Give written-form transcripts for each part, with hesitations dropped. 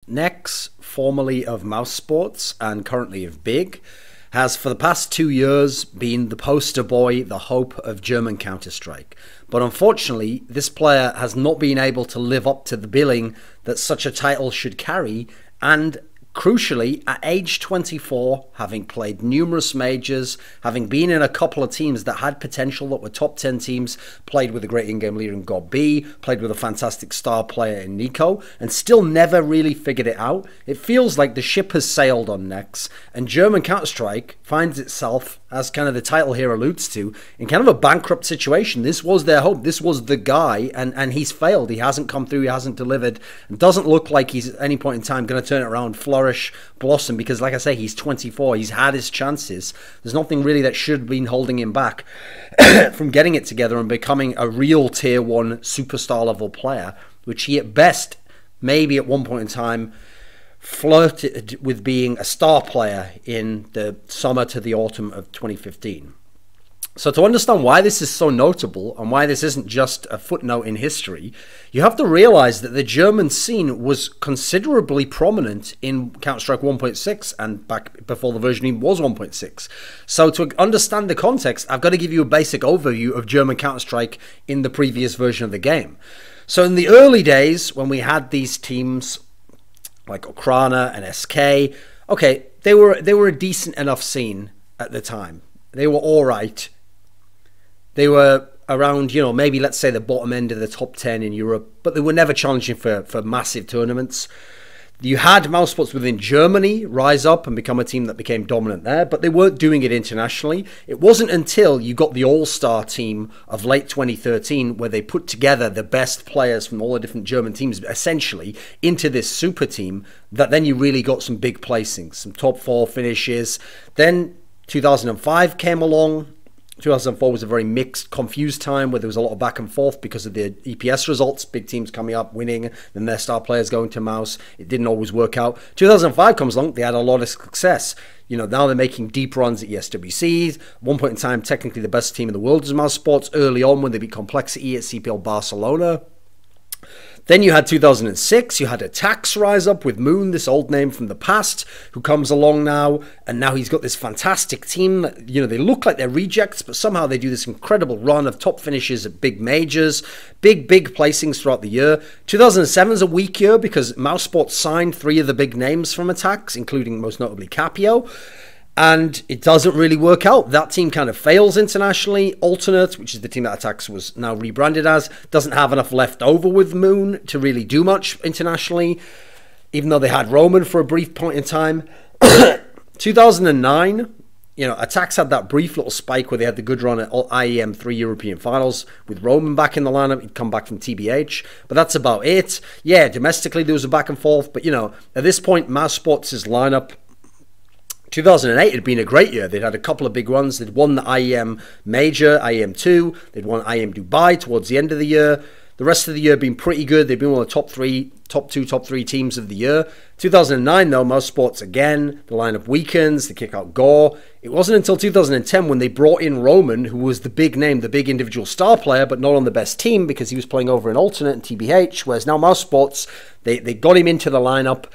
Nex, formerly of Mouse Sports and currently of Big, has for the past 2 years been the poster boy, the hope of German Counter-Strike. But unfortunately, this player has not been able to live up to the billing that such a title should carry, and crucially, at age 24, having played numerous majors, having been in a couple of teams that had potential, that were top 10 teams, played with a great in-game leader in God B, played with a fantastic star player in Nico, and still never really figured it out. It feels like the ship has sailed on Nex, and German Counter-Strike finds itself, as kind of the title here alludes to, in kind of a bankrupt situation. This was their hope. This was the guy, and he's failed. He hasn't come through. He hasn't delivered. It doesn't look like he's at any point in time going to turn it around, flourish, blossom, because like I say, he's 24. He's had his chances. There's nothing really that should have been holding him back from getting it together and becoming a real tier 1 superstar level player, which he at best, maybe at one point in time, flirted with being a star player in the summer to the autumn of 2015. So to understand why this is so notable and why this isn't just a footnote in history, you have to realize that the German scene was considerably prominent in Counter-Strike 1.6 and back before the version even was 1.6. So to understand the context, I've got to give you a basic overview of German Counter-Strike in the previous version of the game. So in the early days, when we had these teams like Okrana and SK, okay, they were a decent enough scene at the time. They were all right. They were around, you know, maybe let's say the bottom end of the top 10 in Europe, but they were never challenging for massive tournaments. You had Mouse Sports within Germany rise up and become a team that became dominant there, but they weren't doing it internationally. It wasn't until you got the all-star team of late 2013 where they put together the best players from all the different German teams essentially into this super team that then you really got some big placings, some top 4 finishes. Then 2005 came along. 2004 was a very mixed, confused time where there was a lot of back and forth because of the EPS results. Big teams coming up, winning, then their star players going to Mouse. It didn't always work out. 2005 comes along, they had a lot of success. You know, now they're making deep runs at ESWCs. At one point in time, technically the best team in the world was Mouse Sports. Early on, when they beat Complexity at CPL Barcelona. Then you had 2006, you had Attacks rise up with Moon, this old name from the past, who comes along now, and now he's got this fantastic team. You know, they look like they're rejects, but somehow they do this incredible run of top finishes at big majors, big placings throughout the year. 2007 is a weak year because Mouse Sports signed 3 of the big names from Attacks, including most notably Capio. And it doesn't really work out. That team kind of fails internationally. Alternate, which is the team that Attacks was now rebranded as, doesn't have enough left over with Moon to really do much internationally, even though they had Roman for a brief point in time. 2009, you know, Attacks had that brief little spike where they had the good run at IEM 3 European finals with Roman back in the lineup. He'd come back from TBH, but that's about it. Yeah, domestically there was a back and forth, but you know, at this point, Mouse Sports' lineup, 2008 had been a great year. They'd had a couple of big runs. They'd won the IEM Major, IEM 2. They'd won IEM Dubai towards the end of the year. The rest of the year had been pretty good. They'd been one of the top 3 teams of the year. 2009, though, Mouse Sports again, the lineup weakens. They kick out Gore. It wasn't until 2010 when they brought in Roman, who was the big name, the big individual star player, but not on the best team because he was playing over in Alternate and TBH, whereas now Mouse Sports, they got him into the lineup.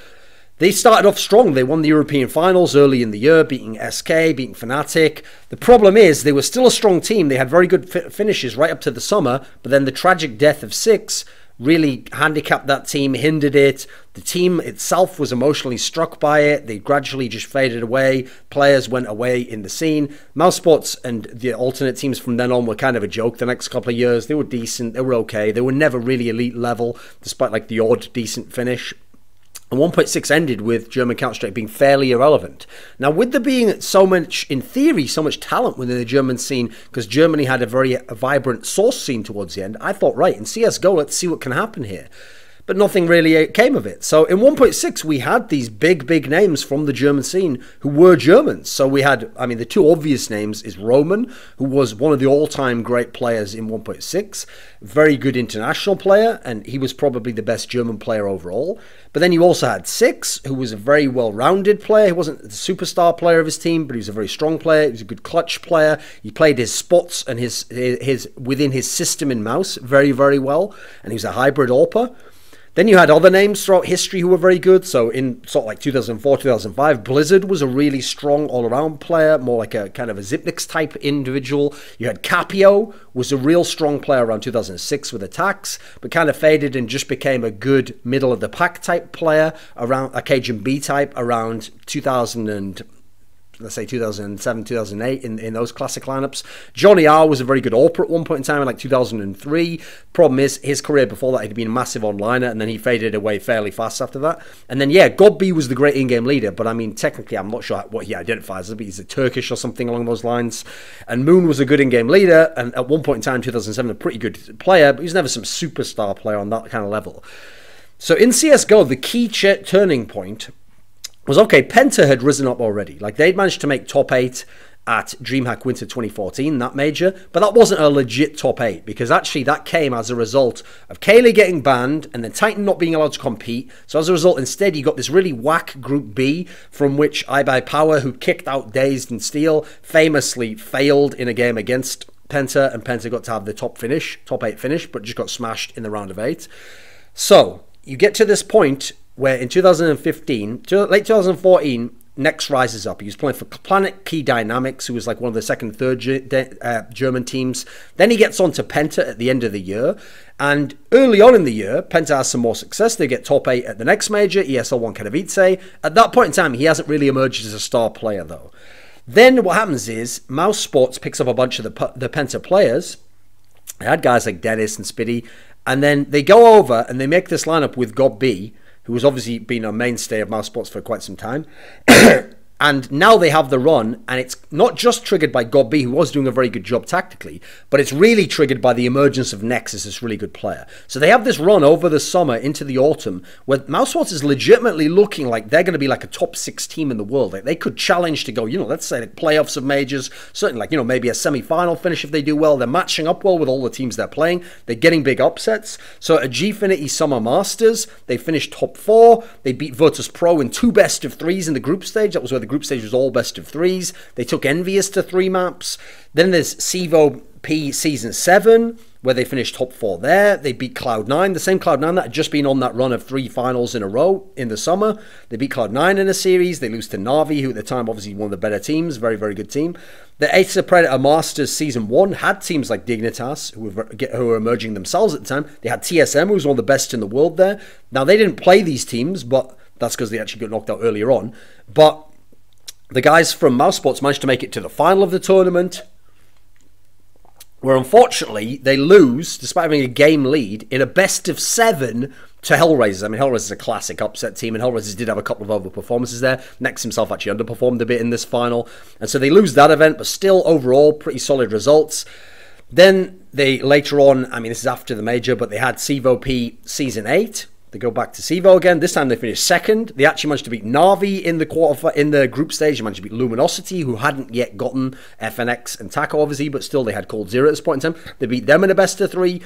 They started off strong. They won the European finals early in the year, beating SK, beating Fnatic. The problem is they were still a strong team. They had very good finishes right up to the summer, but then the tragic death of Six really handicapped that team, hindered it. The team itself was emotionally struck by it. They gradually just faded away. Players went away in the scene. Mouse Sports and the alternate teams from then on were kind of a joke the next couple of years. They were decent. They were okay. They were never really elite level, despite like the odd decent finish. And 1.6 ended with German Counter-Strike being fairly irrelevant. Now, with there being so much, in theory, so much talent within the German scene, because Germany had a very vibrant source scene towards the end, I thought, right, in CSGO, let's see what can happen here. But nothing really came of it. So in 1.6, we had these big names from the German scene who were Germans. So we had, I mean, the 2 obvious names is Roman, who was one of the all-time great players in 1.6, very good international player, and he was probably the best German player overall. But then you also had Six, who was a very well-rounded player. He wasn't the superstar player of his team, but he was a very strong player. He was a good clutch player. He played his spots and his within his system in Mouse very well, and he was a hybrid AWPer. Then you had other names throughout history who were very good. So in sort of like 2004, 2005, Blizzard was a really strong all-around player, more like a kind of a Zipnix type individual. You had Capio, was a real strong player around 2006 with attacks, but kind of faded and just became a good middle-of-the-pack type player around a Cajun B type around 2000 and let's say 2007, 2008 in those classic lineups. Johnny R was a very good AWPer at one point in time in like 2003. Problem is, his career before that, he'd been a massive onliner, and then he faded away fairly fast after that. And then, yeah, Godby was the great in-game leader, but I mean, technically, I'm not sure what he identifies as, but he's a Turkish or something along those lines. And Moon was a good in-game leader, and at one point in time, 2007, a pretty good player, but he was never some superstar player on that kind of level. So in CSGO, the key turning point was, okay, Penta had risen up already. Like, they'd managed to make top 8 at DreamHack Winter 2014, that major, but that wasn't a legit top 8, because actually that came as a result of Kaylee getting banned and then Titan not being allowed to compete. So as a result, instead, you got this really whack Group B, from which iBuyPower, who kicked out Dazed and Steel, famously failed in a game against Penta, and Penta got to have the top 8 finish, but just got smashed in the round of 8. So you get to this point where in 2015, late 2014, Nex rises up. He was playing for Planet Key Dynamics, who was like one of the second and third German teams. Then he gets on to Penta at the end of the year. And early on in the year, Penta has some more success. They get top 8 at the next major, ESL1 Katowice. At that point in time, he hasn't really emerged as a star player, though. Then what happens is Mouse Sports picks up a bunch of the Penta players. They had guys like Dennis and Spiddy. And then they go over and they make this lineup with Godby, who has obviously been a mainstay of Mouse Sports for quite some time. And now they have the run, and it's not just triggered by Godby, who was doing a very good job tactically, but it's really triggered by the emergence of Nex as this really good player. So they have this run over the summer into the autumn where Mouse Sports is legitimately looking like they're going to be like a top 6 team in the world. Like, they could challenge to go, let's say like playoffs of majors, certainly like, maybe a semi-final finish if they do well. They're matching up well with all the teams they're playing. They're getting big upsets. So at Gfinity Summer Masters, they finished top 4. They beat Virtus Pro in 2 best of 3s in the group stage. That was where the group stage was all best of 3s. They took Envious to 3 maps. Then there's Civo P Season 7, where they finished top 4 there. They beat Cloud9, the same Cloud9 that had just been on that run of 3 finals in a row in the summer. They beat Cloud9 in a series. They lose to Na'Vi, who at the time obviously one of the better teams. Very, very good team. The Ace of Predator Masters Season 1 had teams like Dignitas, who were emerging themselves at the time. They had TSM, who was one of the best in the world there. Now, they didn't play these teams, but that's because they actually got knocked out earlier on. But the guys from Mouse Sports managed to make it to the final of the tournament, where unfortunately they lose, despite having a game lead, in a best of 7 to Hellraisers. I mean, Hellraisers is a classic upset team, and Hellraisers did have a couple of overperformances there. Nex himself actually underperformed a bit in this final, and so they lose that event, but still overall pretty solid results. Then they later on, I mean, this is after the major, but they had Civo P Season 8. They go back to Civo again. This time they finished second. They actually managed to beat Na'Vi in the group stage. They managed to beat Luminosity, who hadn't yet gotten FNX and Taco, obviously, but still they had Cold Zero at this point in time. They beat them in a best of 3.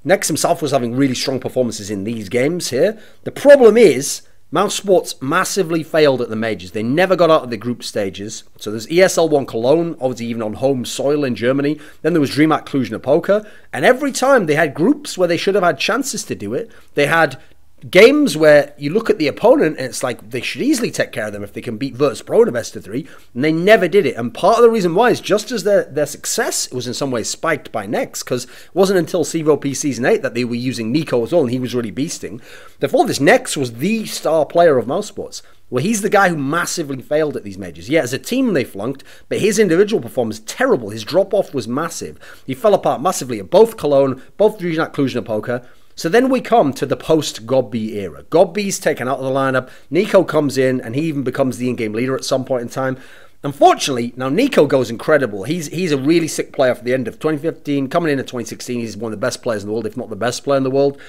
Nex himself was having really strong performances in these games here. The problem is, Mouse Sports massively failed at the majors. They never got out of the group stages. So there's ESL1 Cologne, obviously even on home soil in Germany. Then there was DreamHack Cluj-Napoca. And every time they had groups where they should have had chances to do it, they had games where you look at the opponent and it's like they should easily take care of them if they can beat Virtus Pro in a best of 3, and they never did it. And part of the reason why is just as their success was in some ways spiked by Nex, because it wasn't until Civo P Season 8 that they were using Nico as well, and he was really beasting. Before this, Nex was the star player of Mouse Sports. Well, he's the guy who massively failed at these majors. Yeah, as a team they flunked, but his individual performance was terrible. His drop-off was massive. He fell apart massively at both Cologne, both DreamHack Cluj-Napoca. So then we come to the post-Godby era. Godby's taken out of the lineup. Nico comes in, and he even becomes the in-game leader at some point in time. Unfortunately, now Nico goes incredible. He's a really sick player for the end of 2015. Coming in 2016, he's one of the best players in the world, if not the best player in the world.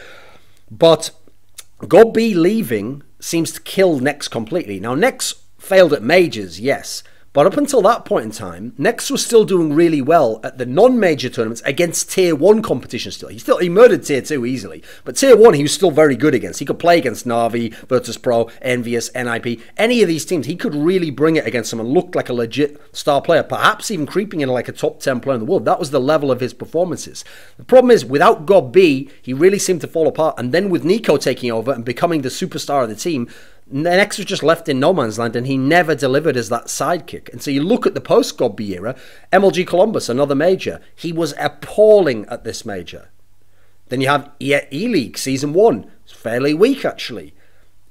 But Godby leaving seems to kill Nex completely. Now, Nex failed at majors, yes. But up until that point in time, Nex was still doing really well at the non-major tournaments against Tier 1 competition still. He murdered Tier 2 easily. But Tier 1 he was still very good against. He could play against Na'Vi, Virtus.pro, Envious, NIP. Any of these teams, he could really bring it against them and look like a legit star player. Perhaps even creeping into like a top 10 player in the world. That was the level of his performances. The problem is, without God B, he really seemed to fall apart. And then with Nico taking over and becoming the superstar of the team, Nex was just left in no man's land, and he never delivered as that sidekick. And so you look at the post-God B era, MLG Columbus, another major. He was appalling at this major. Then you have E-League Season 1. It's fairly weak, actually.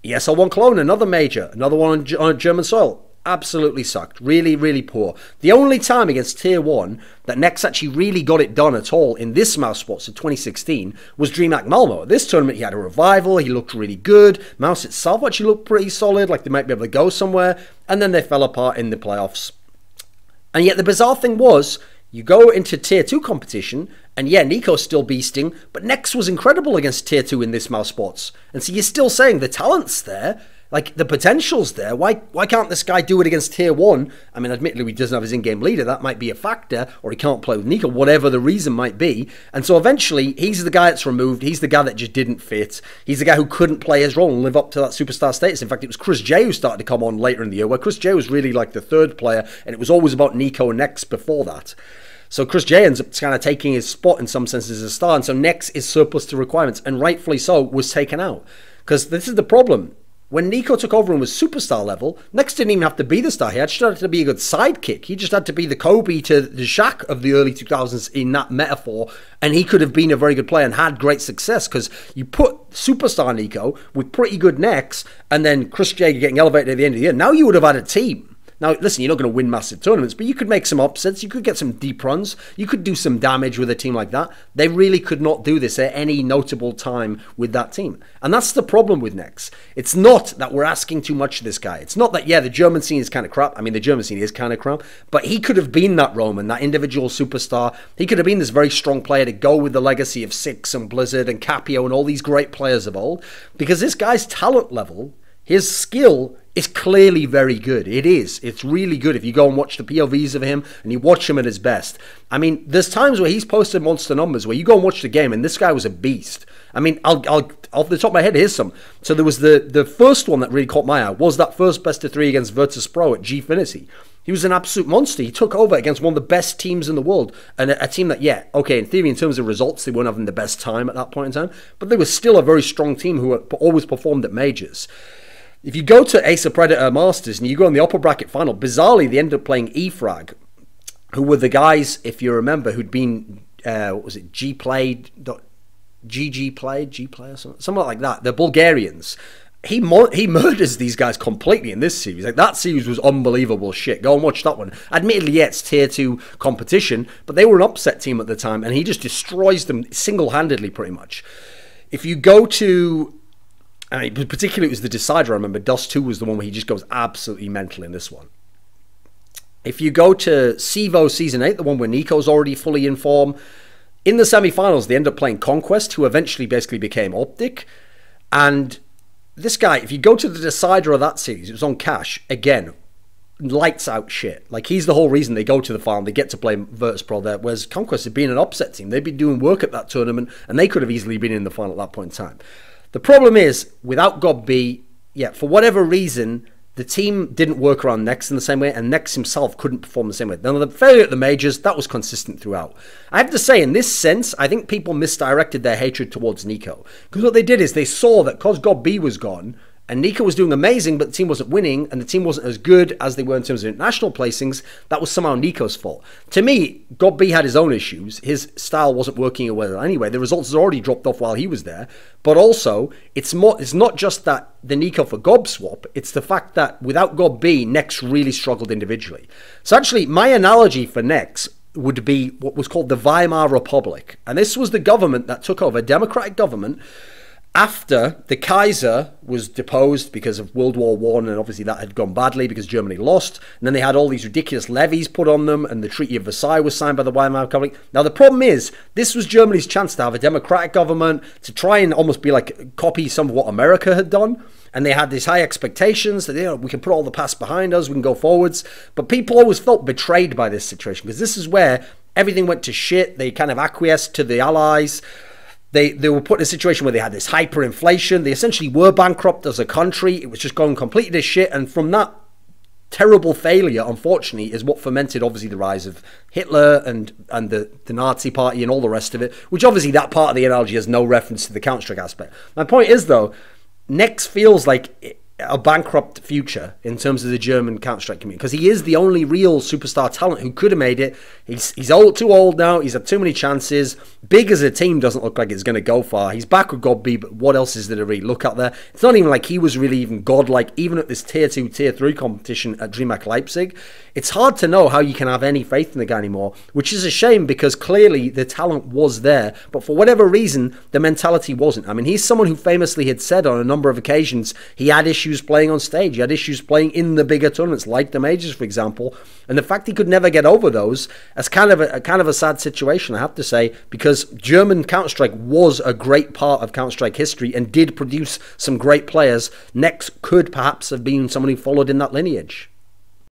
ESL1 Cologne, another major. Another one on German soil. Absolutely sucked. Really, really poor. The only time against Tier 1 that Nex actually really got it done at all in this Mouse Sports in 2016 was DreamHack Malmo. At this tournament, he had a revival. He looked really good. Mouse itself actually looked pretty solid, like they might be able to go somewhere. And then they fell apart in the playoffs. And yet the bizarre thing was, you go into Tier 2 competition, and yeah, Nico's still beasting, but Nex was incredible against Tier 2 in this Mouse Sports. And so you're still saying the talent's there, like the potential's there. Why can't this guy do it against Tier 1? I mean, admittedly, he doesn't have his in-game leader. That might be a factor, or he can't play with Nico, whatever the reason might be. And so eventually, he's the guy that's removed. He's the guy that just didn't fit. He's the guy who couldn't play his role and live up to that superstar status. In fact, it was Chris J who started to come on later in the year, where Chris J was really like the third player, and it was always about Nico and Nex before that. So Chris J ends up kind of taking his spot in some senses as a star, and so Nex is surplus to requirements, and rightfully so, was taken out. Because this is the problem. When Nico took over and was superstar level, Nex didn't even have to be the star. He just had to be a good sidekick. He just had to be the Kobe to the Shaq of the early 2000s in that metaphor, and he could have been a very good player and had great success, because you put superstar Nico with pretty good Nex, and then Chris J getting elevated at the end of the year. Now you would have had a team. Now, listen, you're not going to win massive tournaments, but you could make some upsets. You could get some deep runs. You could do some damage with a team like that. They really could not do this at any notable time with that team. And that's the problem with Nex. It's not that we're asking too much of this guy. It's not that, yeah, the German scene is kind of crap. I mean, the German scene is kind of crap. But he could have been that Roman, that individual superstar. He could have been this very strong player to go with the legacy of Six and Blizzard and Capio and all these great players of old. Because this guy's talent level, his skill, is clearly very good. It is. It's really good if you go and watch the POVs of him and you watch him at his best. I mean, there's times where he's posted monster numbers where you go and watch the game and this guy was a beast. I mean, I'll off the top of my head, here's some. So there was the first one that really caught my eye was that first best of 3 against Virtus.pro at Gfinity. He was an absolute monster. He took over against one of the best teams in the world. And a team that, yeah, okay, in theory, in terms of results, they weren't having the best time at that point in time. But they were still a very strong team who always performed at majors. If you go to Ace of Predator Masters and you go in the upper bracket final, bizarrely, they ended up playing EFrag, who were the guys, if you remember, who'd been, what was it, GG Play or something like that. They're Bulgarians. He murders these guys completely in this series. Like, that series was unbelievable shit. Go and watch that one. Admittedly, yeah, it's Tier 2 competition, but they were an upset team at the time, and he just destroys them single-handedly, pretty much. If you go to... I mean, particularly it was the decider, I remember. Dust 2 was the one where he just goes absolutely mental in this one. If you go to CEVO Season 8, the one where Nico's already fully in form, in the semi-finals, they end up playing Conquest, who eventually basically became Optic. And this guy, if you go to the decider of that series, it was on Cash, again, lights out shit. Like, he's the whole reason they go to the final. They get to play Virtus.pro there, whereas Conquest had been an upset team. They'd been doing work at that tournament, and they could have easily been in the final at that point in time. The problem is, without God B, yeah, for whatever reason, the team didn't work around Nex in the same way, and Nex himself couldn't perform the same way. Now, the failure at the majors, that was consistent throughout. I have to say, in this sense, I think people misdirected their hatred towards Nico. Because what they did is they saw that because God B was gone, and Nico was doing amazing, but the team wasn't winning, and the team wasn't as good as they were in terms of international placings, that was somehow Nico's fault. To me, God B had his own issues. His style wasn't working well anyway. The results had already dropped off while he was there. But also, it's not just that the Nico for Gob swap, it's the fact that without God B, Nex really struggled individually. So actually, my analogy for Nex would be what was called the Weimar Republic. And this was the government that took over, a democratic government, after the Kaiser was deposed because of World War I, and obviously that had gone badly because Germany lost, and then they had all these ridiculous levies put on them, and the Treaty of Versailles was signed by the Weimar Republic. Now the problem is, this was Germany's chance to have a democratic government, to try and almost be like, copy some of what America had done, and they had these high expectations that, you know, we can put all the past behind us, we can go forwards. But people always felt betrayed by this situation, because this is where everything went to shit. They kind of acquiesced to the Allies. They were put in a situation where they had this hyperinflation. They essentially were bankrupt as a country. It was just going completely to shit. And from that terrible failure, unfortunately, is what fermented, obviously, the rise of Hitler and the Nazi Party and all the rest of it, which obviously that part of the analogy has no reference to the Counter-Strike aspect. My point is, though, next feels like a bankrupt future in terms of the German Counter-Strike community, because he is the only real superstar talent who could have made it. He's too old now. He's had too many chances. Big as a team doesn't look like it's going to go far. He's back with God B, but what else is there to really look at there? It's not even like he was really even godlike, even at this tier 2, tier 3 competition at DreamHack Leipzig. It's hard to know how you can have any faith in the guy anymore, which is a shame, because clearly the talent was there, but for whatever reason, the mentality wasn't. I mean, he's someone who famously had said on a number of occasions he had issues playing on stage. He had issues playing in the bigger tournaments, like the majors, for example. And the fact he could never get over those, that's kind of a sad situation, I have to say, because German Counter-Strike was a great part of Counter-Strike history and did produce some great players. Next could perhaps have been someone who followed in that lineage.